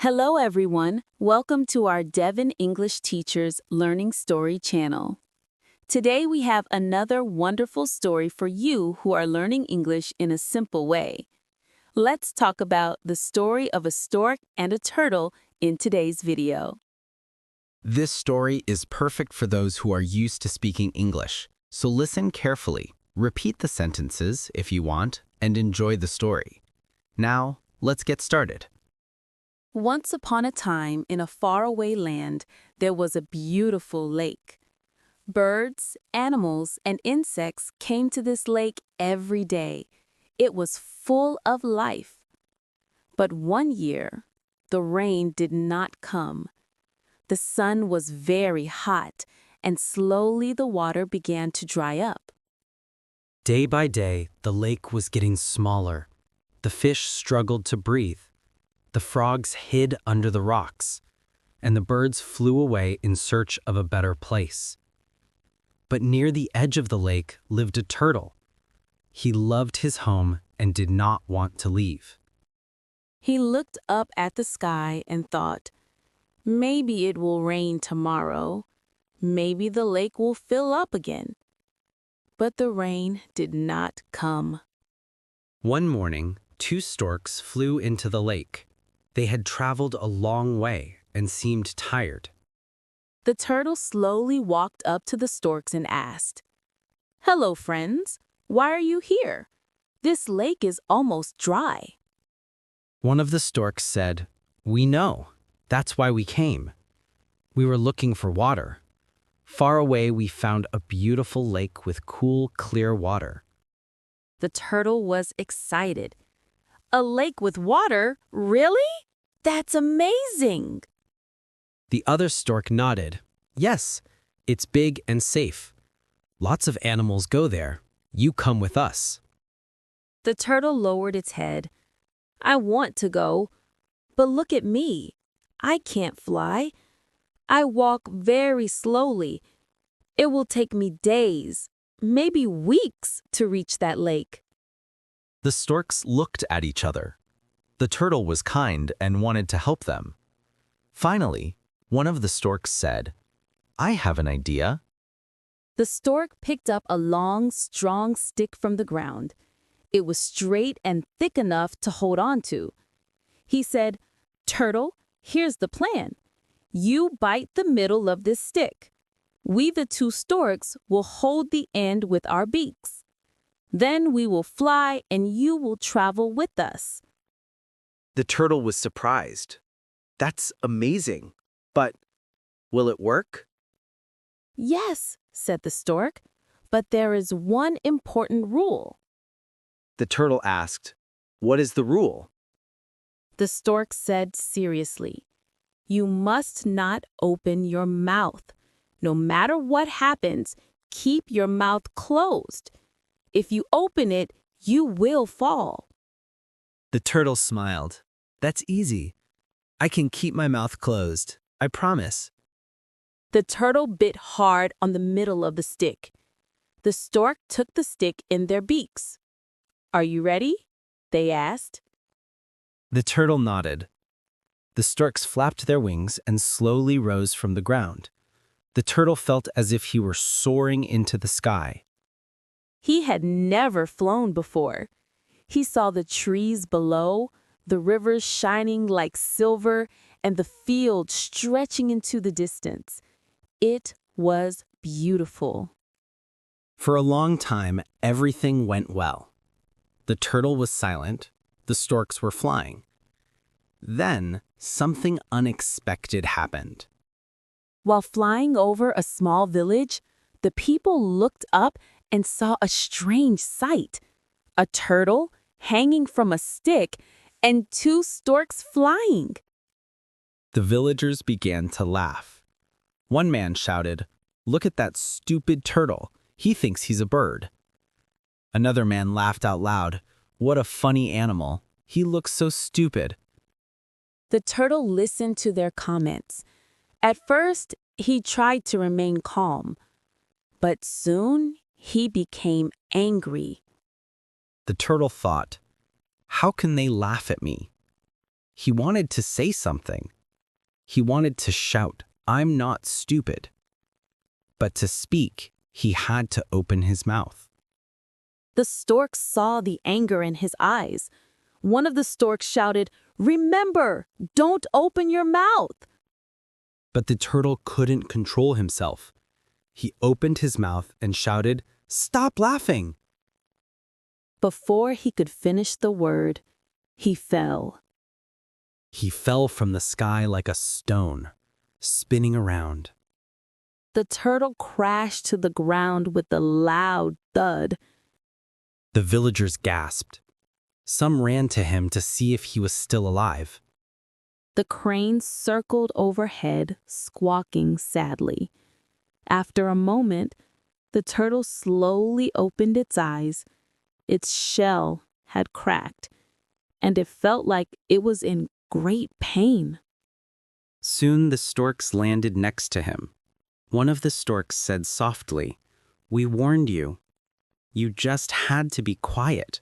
Hello everyone, welcome to our Devon English Teachers Learning Story channel. Today we have another wonderful story for you who are learning English in a simple way. Let's talk about the story of a stork and a turtle in today's video. This story is perfect for those who are used to speaking English, so listen carefully, repeat the sentences if you want, and enjoy the story. Now, let's get started. Once upon a time, in a faraway land, there was a beautiful lake. Birds, animals, and insects came to this lake every day. It was full of life. But one year, the rain did not come. The sun was very hot, and slowly the water began to dry up. Day by day, the lake was getting smaller. The fish struggled to breathe. The frogs hid under the rocks, and the birds flew away in search of a better place. But near the edge of the lake lived a turtle. He loved his home and did not want to leave. He looked up at the sky and thought, maybe it will rain tomorrow. Maybe the lake will fill up again. But the rain did not come. One morning, two storks flew into the lake. They had traveled a long way and seemed tired. The turtle slowly walked up to the storks and asked, "Hello, friends. Why are you here? This lake is almost dry." One of the storks said, "We know. That's why we came. We were looking for water. Far away, we found a beautiful lake with cool, clear water." The turtle was excited. "A lake with water? Really? That's amazing!" The other stork nodded. "Yes, it's big and safe. Lots of animals go there. You come with us." The turtle lowered its head. "I want to go, but look at me. I can't fly. I walk very slowly. It will take me days, maybe weeks, to reach that lake." The storks looked at each other. The turtle was kind and wanted to help them. Finally, one of the storks said, "I have an idea." The stork picked up a long, strong stick from the ground. It was straight and thick enough to hold on to. He said, "Turtle, here's the plan. You bite the middle of this stick. We, the two storks, will hold the end with our beaks. Then we will fly and you will travel with us." The turtle was surprised. "That's amazing. But will it work?" "Yes," said the stork, "but there is one important rule." The turtle asked, "What is the rule?" The stork said seriously, "You must not open your mouth. No matter what happens, keep your mouth closed. If you open it, you will fall." The turtle smiled. "That's easy. I can keep my mouth closed. I promise." The turtle bit hard on the middle of the stick. The stork took the stick in their beaks. "Are you ready?" they asked. The turtle nodded. The storks flapped their wings and slowly rose from the ground. The turtle felt as if he were soaring into the sky. He had never flown before. He saw the trees below, the rivers shining like silver, and the field stretching into the distance. It was beautiful. For a long time, everything went well. The turtle was silent. The storks were flying. Then, something unexpected happened. While flying over a small village, the people looked up and saw a strange sight. A turtle hanging from a stick and two storks flying. The villagers began to laugh. One man shouted, "Look at that stupid turtle. He thinks he's a bird." Another man laughed out loud, "What a funny animal. He looks so stupid." The turtle listened to their comments. At first, he tried to remain calm, but soon he became angry. The turtle thought, "How can they laugh at me?" He wanted to say something. He wanted to shout, "I'm not stupid." But to speak, he had to open his mouth. The storks saw the anger in his eyes. One of the storks shouted, "Remember, don't open your mouth!" But the turtle couldn't control himself. He opened his mouth and shouted, "Stop laughing!" Before he could finish the word, he fell. He fell from the sky like a stone, spinning around. The turtle crashed to the ground with a loud thud. The villagers gasped. Some ran to him to see if he was still alive. The crane circled overhead, squawking sadly. After a moment, the turtle slowly opened its eyes. Its shell had cracked, and it felt like it was in great pain. Soon the storks landed next to him. One of the storks said softly, "We warned you. You just had to be quiet."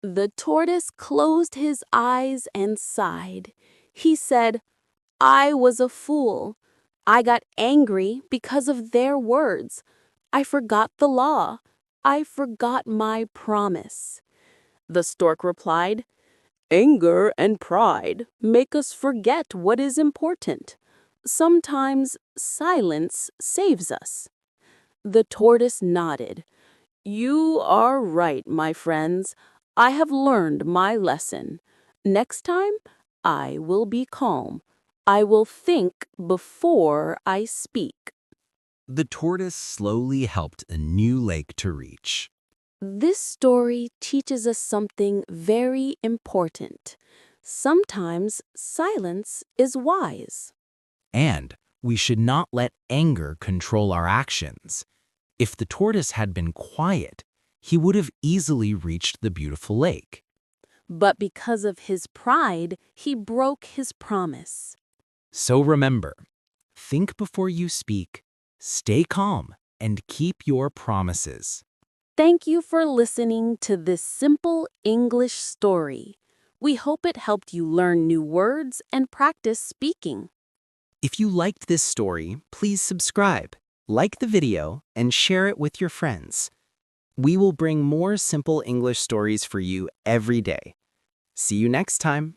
The tortoise closed his eyes and sighed. He said, "I was a fool. I got angry because of their words. I forgot the law. I forgot my promise." The stork replied, "Anger and pride make us forget what is important. Sometimes silence saves us." The tortoise nodded. "You are right, my friends. I have learned my lesson. Next time, I will be calm. I will think before I speak." The tortoise slowly helped a new lake to reach. This story teaches us something very important. Sometimes silence is wise. And we should not let anger control our actions. If the tortoise had been quiet, he would have easily reached the beautiful lake. But because of his pride, he broke his promise. So remember, think before you speak, stay calm, and keep your promises. Thank you for listening to this simple English story. We hope it helped you learn new words and practice speaking. If you liked this story, please subscribe, like the video, and share it with your friends. We will bring more simple English stories for you every day. See you next time.